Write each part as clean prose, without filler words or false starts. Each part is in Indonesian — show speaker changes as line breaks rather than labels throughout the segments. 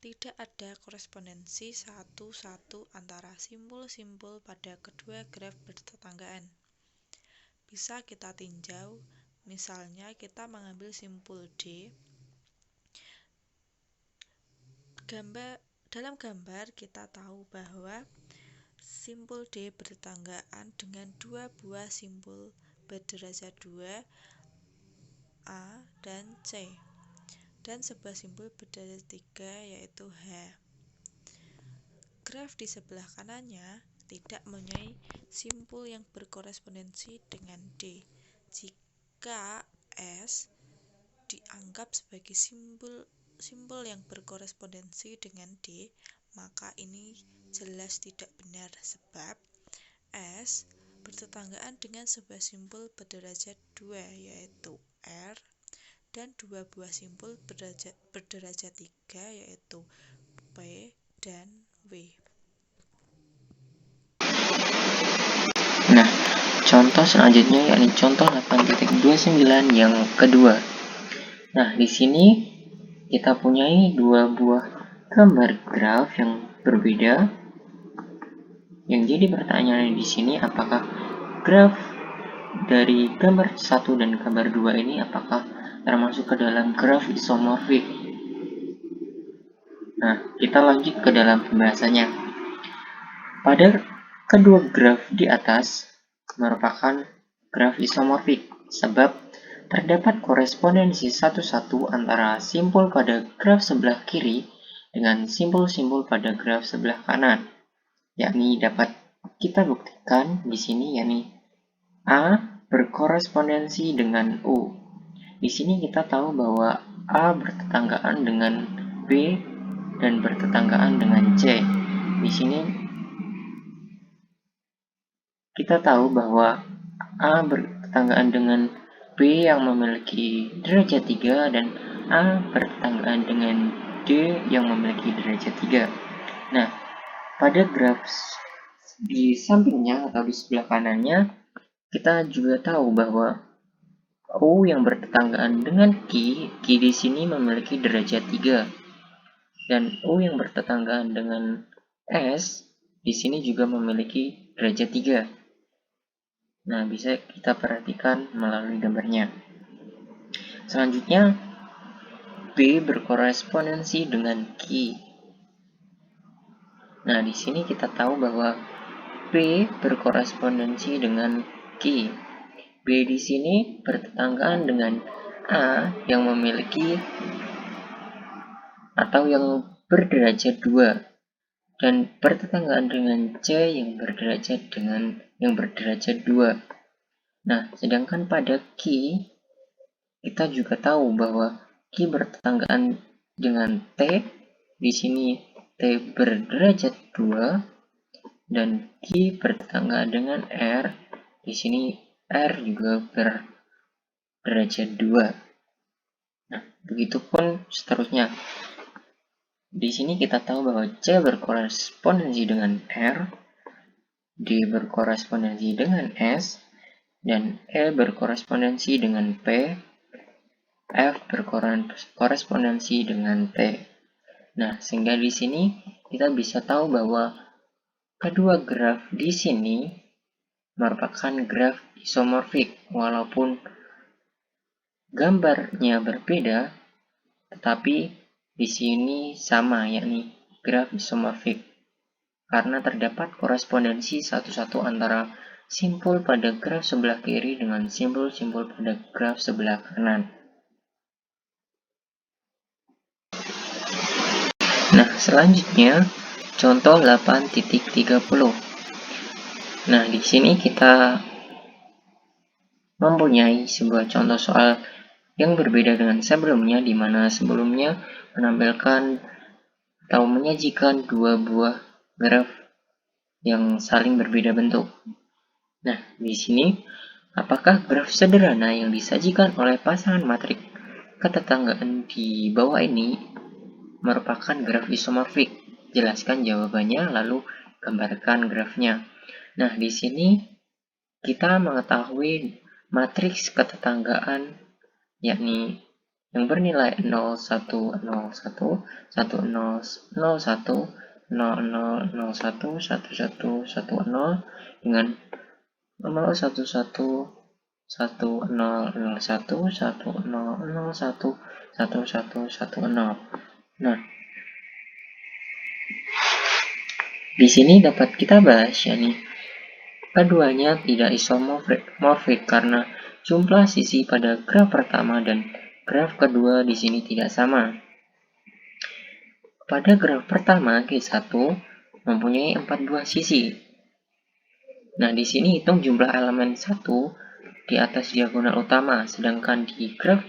tidak ada korespondensi satu-satu antara simpul-simpul pada kedua graf bertetanggaan. Bisa kita tinjau, misalnya kita mengambil simpul D. Dalam gambar kita tahu bahwa simpul D bertetanggaan dengan dua buah simpul berderajat 2 A dan C, dan sebuah simpul berderajat 3 yaitu H. Graf di sebelah kanannya tidak mempunyai simpul yang berkorespondensi dengan D. Jika S dianggap sebagai simpul yang berkorespondensi dengan D, maka ini jelas tidak benar sebab S bertetanggaan dengan sebuah simpul berderajat 2 yaitu R dan dua buah simpul berderajat 3 yaitu P dan W.
Nah, contoh selanjutnya yakni contoh 8.29 yang kedua. Nah, di sini kita punyai dua buah gambar graf yang berbeda. Yang jadi pertanyaan di sini, apakah graf dari gambar 1 dan gambar 2 ini apakah termasuk ke dalam graf isomorfik? Nah, kita lanjut ke dalam pembahasannya. Pada kedua graf di atas merupakan graf isomorfik sebab terdapat korespondensi satu-satu antara simpul pada graf sebelah kiri dengan simpul-simpul pada graf sebelah kanan, yakni dapat kita buktikan di sini, yakni A berkorespondensi dengan U. Di sini kita tahu bahwa A bertetanggaan dengan B dan bertetanggaan dengan C. Di sini kita tahu bahwa A bertetanggaan dengan B yang memiliki derajat 3 dan A bertetanggaan dengan D yang memiliki derajat 3. Nah, pada graf di sampingnya atau di sebelah kanannya, kita juga tahu bahwa U yang bertetanggaan dengan Q di sini memiliki derajat 3. Dan U yang bertetanggaan dengan S di sini juga memiliki derajat 3. Nah, bisa kita perhatikan melalui gambarnya. Selanjutnya, B berkorespondensi dengan Q. Nah, di sini kita tahu bahwa B berkorespondensi dengan Q. B di sini bertetanggaan dengan A yang memiliki atau yang berderajat 2 dan bertetanggaan dengan C yang berderajat 2. Nah, sedangkan pada Q kita juga tahu bahwa Q bertetanggaan dengan T. Di sini T berderajat 2 dan Q bertetanggaan dengan R. Di sini R juga berderajat 2. Nah, begitupun seterusnya. Di sini kita tahu bahwa C berkorespondensi dengan R, D berkorespondensi dengan S, dan E berkorespondensi dengan P, F berkorespondensi dengan T. Nah, sehingga di sini kita bisa tahu bahwa kedua graf di sini merupakan graf isomorfik walaupun gambarnya berbeda, tetapi di sini sama, yakni graf isomorfik, karena terdapat korespondensi satu-satu antara simpul pada graf sebelah kiri dengan simpul-simpul pada graf sebelah kanan. Nah, selanjutnya contoh 8.30. Nah, di sini kita mempunyai sebuah contoh soal yang berbeda dengan sebelumnya, di mana sebelumnya menampilkan atau menyajikan dua buah graf yang saling berbeda bentuk. Nah, di sini apakah graf sederhana yang disajikan oleh pasangan matrik ketetanggaan di bawah ini merupakan graf isomorfik? Jelaskan jawabannya lalu gambarkan grafnya. Nah, di sini kita mengetahui matriks ketetanggaan yakni yang bernilai 0, 1, 0, 1, 1, 0, 0, 1, 0, 0, 0, 1, 1, 1, 1, 0 dengan 0, 1, 1, 1, 0, 0, 1, 1, 0, 0, 1, 1, 1, 1, 0. Nah, di sini dapat kita bahas yakni keduanya tidak isomorfik karena jumlah sisi pada graf pertama dan graf kedua di sini tidak sama. Pada graf pertama G1 mempunyai 4 buah sisi. Nah, di sini hitung jumlah elemen 1 di atas diagonal utama, sedangkan di graf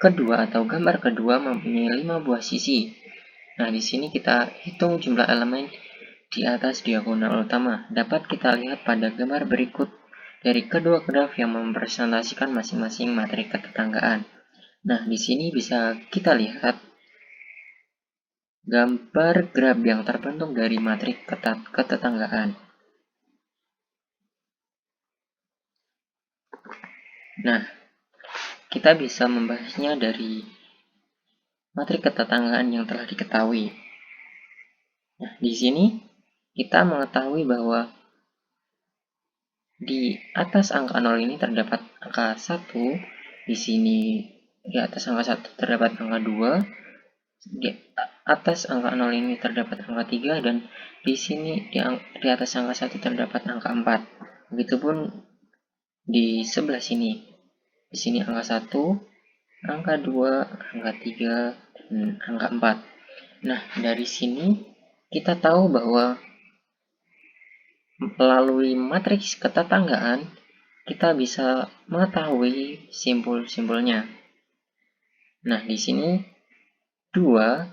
kedua atau gambar kedua mempunyai 5 buah sisi. Nah, di sini kita hitung jumlah elemen di atas diagonal utama. Dapat kita lihat pada gambar berikut dari kedua graf yang merepresentasikan masing-masing matrik ketetanggaan. Nah, di sini bisa kita lihat gambar graf yang terbentuk dari matrik ketetanggaan. Nah, kita bisa membahasnya dari matrik ketetanggaan yang telah diketahui. Nah, di sini kita mengetahui bahwa di atas angka 0 ini terdapat angka 1, di sini di atas angka 1 terdapat angka 2, di atas angka 0 ini terdapat angka 3, dan di sini di atas angka 1 terdapat angka 4. Begitupun di sebelah sini. Di sini angka 1, angka 2, angka 3, dan angka 4. Nah, dari sini kita tahu bahwa melalui matriks ketetanggaan kita bisa mengetahui simpul-simpulnya. Nah, di sini 2,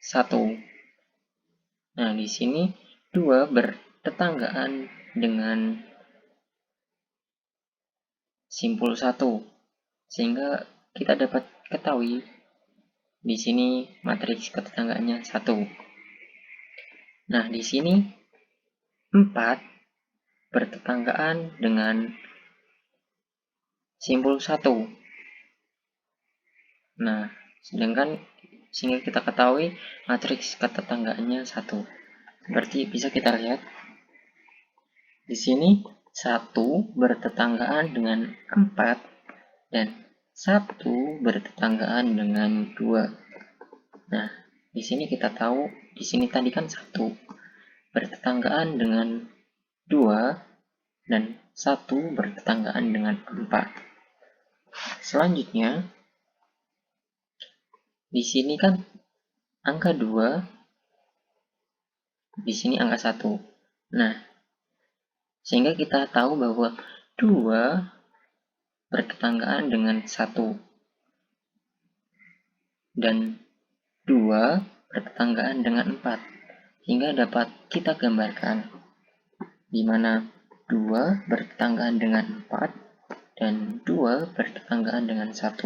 1. Nah, di sini 2 bertetanggaan dengan simpul 1. Sehingga kita dapat ketahui di sini matriks ketetanggaannya 1. Nah, di sini 4 bertetanggaan dengan simpul 1. Nah, sehingga kita ketahui matriks ketetanggaannya 1. Berarti bisa kita lihat di sini 1 bertetanggaan dengan 4 dan 1 bertetanggaan dengan 2. Nah, di sini kita tahu di sini tadi kan 1 bertetanggaan dengan 2 dan 1 bertetanggaan dengan 4. Selanjutnya di sini kan angka 2, di sini angka 1. Nah, sehingga kita tahu bahwa 2 bertetanggaan dengan 1 dan 2 bertetanggaan dengan 4. Sehingga dapat kita gambarkan di mana 2 bertetanggaan dengan 4 dan 2 bertetanggaan dengan 1.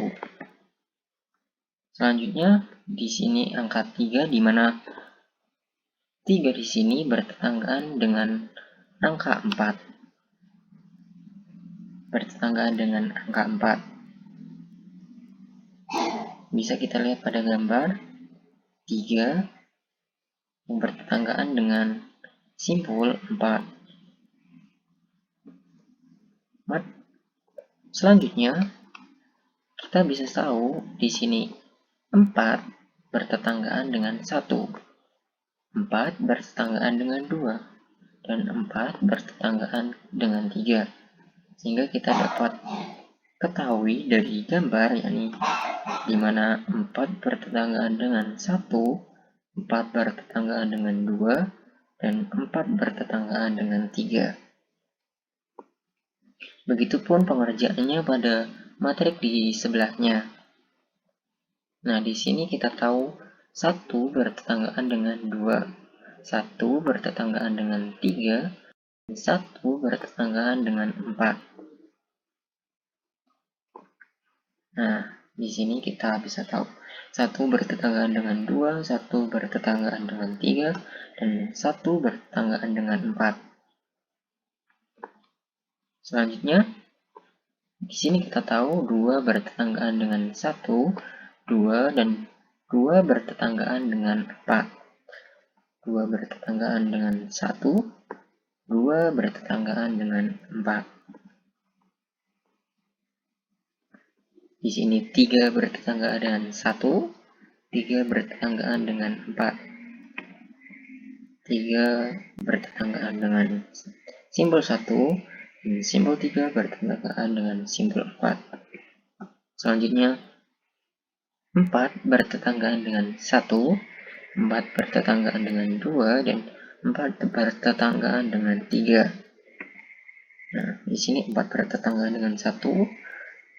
Selanjutnya di sini angka 3 di mana 3 di sini bertetanggaan dengan angka 4. Bertetanggaan dengan angka 4. Bisa kita lihat pada gambar 3 yang bertetanggaan dengan simpul 4. Selanjutnya kita bisa tahu di sini 4 bertetanggaan dengan 1, 4 bertetanggaan dengan 2, dan 4 bertetanggaan dengan 3. Sehingga kita dapat ketahui dari gambar yakni di mana 4 bertetanggaan dengan 1, 4 bertetanggaan dengan 2, dan 4 bertetanggaan dengan 3. Begitupun pengerjaannya pada matrik di sebelahnya. Nah, di sini kita tahu 1 bertetanggaan dengan 2, 1 bertetanggaan dengan 3, dan 1 bertetanggaan dengan 4. Nah, di sini kita bisa tahu 1 bertetanggaan dengan 2, 1 bertetanggaan dengan 3, dan 1 bertetanggaan dengan 4. Selanjutnya, Di sini kita tahu 2 bertetanggaan dengan 1, 2, dan 2 bertetanggaan dengan 4. 2 bertetanggaan dengan 1, 2 bertetanggaan dengan 4. Di sini 3 bertetanggaan dengan 1, 3 bertetanggaan dengan 4. 3 bertetanggaan dengan simbol 1, dan simbol 3 bertetanggaan dengan simbol 4. Selanjutnya 4 bertetanggaan dengan 1, 4 bertetanggaan dengan 2, dan 4 bertetanggaan dengan 3. Nah, di sini 4 bertetanggaan dengan 1,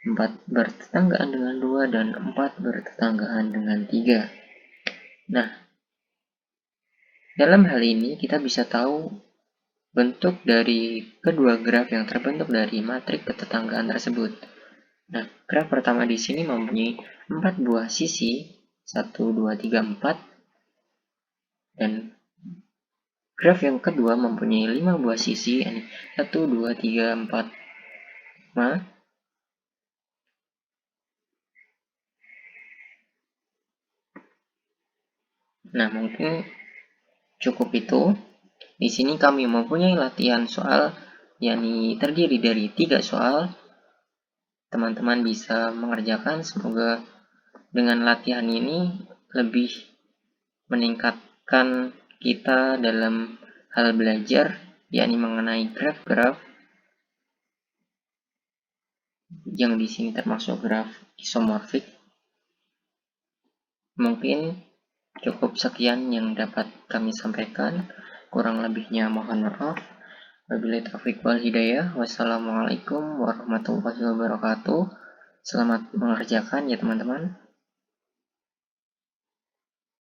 4 bertetanggaan dengan 2, dan 4 bertetanggaan dengan 3. Nah, dalam hal ini kita bisa tahu bentuk dari kedua graf yang terbentuk dari matriks ketetanggaan tersebut. Nah, graf pertama di sini mempunyai 4 buah sisi, 1, 2, 3, 4. Dan graf yang kedua mempunyai 5 buah sisi, 1, 2, 3, 4, 5. Nah, mungkin cukup itu. Di sini kami mempunyai latihan soal, yakni terdiri dari 3 soal. Teman-teman bisa mengerjakan, semoga dengan latihan ini lebih meningkatkan kita dalam hal belajar, yakni mengenai graf-graf yang di sini termasuk graf isomorfik. Mungkin cukup sekian yang dapat kami sampaikan. Kurang lebihnya mohon maaf. Wabillahi taufiq wal hidayah. Wassalamualaikum warahmatullahi wabarakatuh. Selamat mengerjakan ya teman-teman.